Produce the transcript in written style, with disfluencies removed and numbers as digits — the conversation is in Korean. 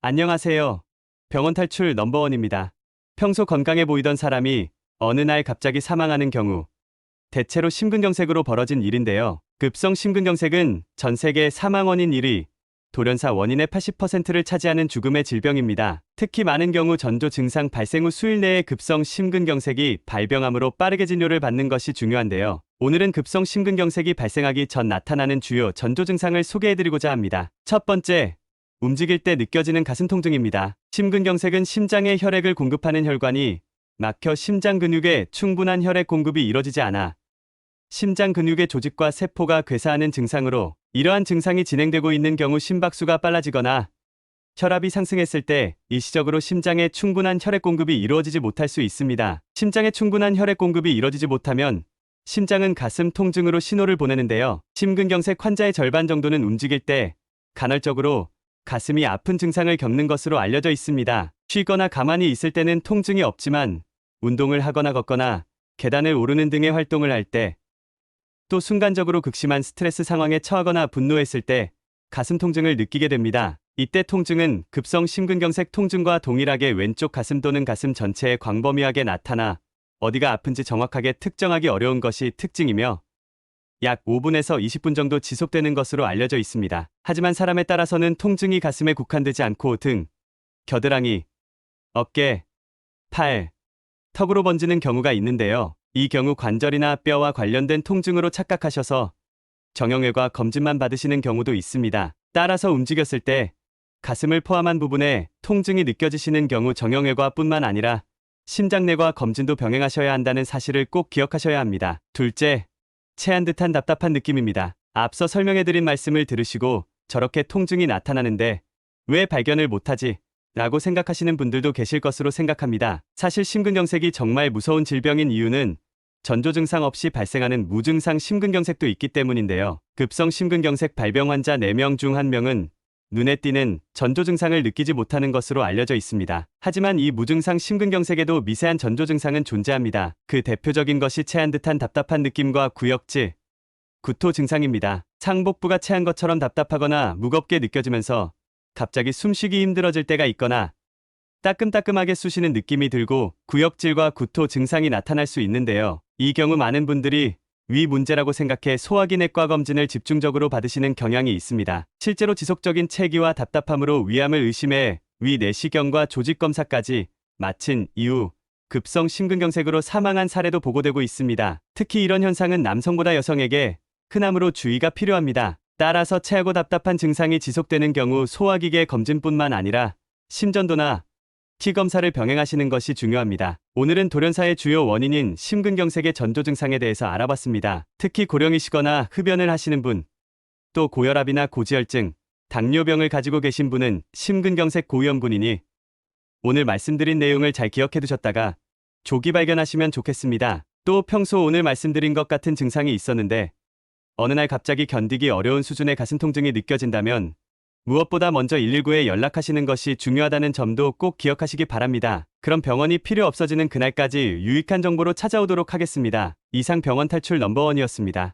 안녕하세요. 병원 탈출 넘버원입니다. 평소 건강해 보이던 사람이 어느 날 갑자기 사망하는 경우, 대체로 심근경색으로 벌어진 일인데요. 급성 심근경색은 전 세계 사망 원인 1위, 돌연사 원인의 80%를 차지하는 죽음의 질병입니다. 특히 많은 경우 전조 증상 발생 후 수일 내에 급성 심근경색이 발병함으로 빠르게 진료를 받는 것이 중요한데요. 오늘은 급성 심근경색이 발생하기 전 나타나는 주요 전조 증상을 소개해드리고자 합니다. 첫 번째, 움직일 때 느껴지는 가슴 통증입니다. 심근경색은 심장에 혈액을 공급하는 혈관이 막혀 심장 근육에 충분한 혈액 공급이 이뤄지지 않아 심장 근육의 조직과 세포가 괴사하는 증상으로, 이러한 증상이 진행되고 있는 경우 심박수가 빨라지거나 혈압이 상승했을 때 일시적으로 심장에 충분한 혈액 공급이 이루어지지 못할 수 있습니다. 심장에 충분한 혈액 공급이 이루어지지 못하면 심장은 가슴 통증으로 신호를 보내는데요. 심근경색 환자의 절반 정도는 움직일 때 간헐적으로 가슴이 아픈 증상을 겪는 것으로 알려져 있습니다. 쉬거나 가만히 있을 때는 통증이 없지만 운동을 하거나 걷거나 계단을 오르는 등의 활동을 할 때, 또 순간적으로 극심한 스트레스 상황에 처하거나 분노했을 때 가슴 통증을 느끼게 됩니다. 이때 통증은 급성 심근경색 통증과 동일하게 왼쪽 가슴 또는 가슴 전체에 광범위하게 나타나 어디가 아픈지 정확하게 특정하기 어려운 것이 특징이며 약 5분에서 20분 정도 지속되는 것으로 알려져 있습니다. 하지만 사람에 따라서는 통증이 가슴에 국한되지 않고 등, 겨드랑이, 어깨, 팔, 턱으로 번지는 경우가 있는데요. 이 경우 관절이나 뼈와 관련된 통증으로 착각하셔서 정형외과 검진만 받으시는 경우도 있습니다. 따라서 움직였을 때 가슴을 포함한 부분에 통증이 느껴지시는 경우 정형외과뿐만 아니라 심장내과 검진도 병행하셔야 한다는 사실을 꼭 기억하셔야 합니다. 둘째, 체한 듯한 답답한 느낌입니다. 앞서 설명해드린 말씀을 들으시고 저렇게 통증이 나타나는데 왜 발견을 못하지? 라고 생각하시는 분들도 계실 것으로 생각합니다. 사실 심근경색이 정말 무서운 질병인 이유는 전조 증상 없이 발생하는 무증상 심근경색도 있기 때문인데요. 급성 심근경색 발병 환자 4명 중 1명은 눈에 띄는 전조 증상을 느끼지 못하는 것으로 알려져 있습니다. 하지만 이 무증상 심근경색에도 미세한 전조 증상은 존재합니다. 그 대표적인 것이 체한 듯한 답답한 느낌과 구역질, 구토 증상입니다. 상복부가 체한 것처럼 답답하거나 무겁게 느껴지면서 갑자기 숨쉬기 힘들어질 때가 있거나 따끔따끔하게 쑤시는 느낌이 들고 구역질과 구토 증상이 나타날 수 있는데요. 이 경우 많은 분들이 위 문제라고 생각해 소화기 내과 검진을 집중적으로 받으시는 경향이 있습니다. 실제로 지속적인 체기와 답답함으로 위암을 의심해 위 내시경과 조직 검사까지 마친 이후 급성 심근경색으로 사망한 사례도 보고되고 있습니다. 특히 이런 현상은 남성보다 여성에게 흔하므로 주의가 필요합니다. 따라서 체하고 답답한 증상이 지속되는 경우 소화기계 검진뿐만 아니라 심전도나 피 검사를 병행하시는 것이 중요합니다. 오늘은 돌연사의 주요 원인인 심근경색의 전조 증상에 대해서 알아봤습니다. 특히 고령이시거나 흡연을 하시는 분, 또 고혈압이나 고지혈증, 당뇨병을 가지고 계신 분은 심근경색 고위험군이니 오늘 말씀드린 내용을 잘 기억해 두셨다가 조기 발견하시면 좋겠습니다. 또 평소 오늘 말씀드린 것 같은 증상이 있었는데 어느 날 갑자기 견디기 어려운 수준의 가슴 통증이 느껴진다면 무엇보다 먼저 119에 연락하시는 것이 중요하다는 점도 꼭 기억하시기 바랍니다. 그럼 병원이 필요 없어지는 그날까지 유익한 정보로 찾아오도록 하겠습니다. 이상 병원 탈출 넘버원이었습니다.